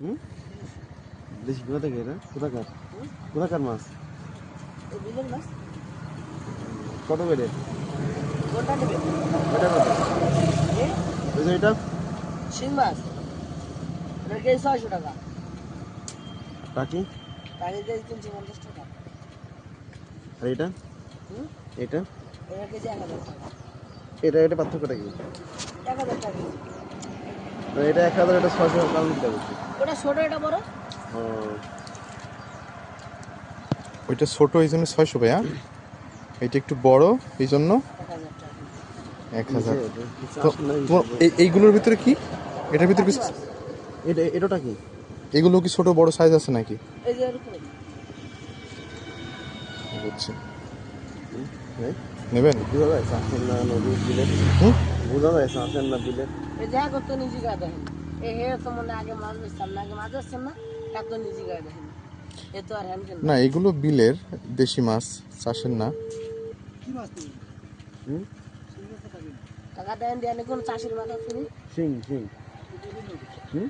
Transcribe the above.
হুম? দেশি কোথা থেকে এটা? কোথাকার? কোথাকার মাছ? বিলের মাছ কত করে? কোনটা নেবে? এটা কত? এ ওই যে এটা? শিং মাছ এটা কেজি 600 টাকা। টাকি? টাকি কেজি 350 টাকা। আর এটা? হুম? এটা? এটা কেজি 1000 টাকা। এটা পার্থক্যটা কি? 1000 টাকা কেজি। এটা 1000, এটা 600, কারণ কি বেশি? ওটা ছোট, এটা বড়। ও, ওইটা ছোট এই জন্য 600 ভাইয়া, এটা একটু বড় এই জন্য 1000 টাকা কেজি। 1000। এটা তো চাষ নাই তোমার হিসেবে। এইগুলোর ভিতরে কি, এটার ভিতরে টাকি কিছু, মাছ এটা কি? এগুলো কি ছোট বড় সাইজ আছে নাকি? এই যে এরকম। বুঝছি, হ্যাঁ, নেবেন? বোঝা যায় চাষের না নদীর বিলের? হুম? বোঝা যায় চাষের না বিলের? এই যা করতো নিজে গায়ে দেখেন। এই হে তো মনে আগে মাছ বেচতাম না, আগে মাছ বেচতাম না, এখন নিজে গায়ে দেখেন। এ তো আর হ্যান্ড কেন না, এগুলো বিলের দেশি মাছ, চাষের না। কি মাছ তুমি? হুম? টাকা দেন দিয়ে কোন চাষের মাছ আছে নি? শিং। হুম?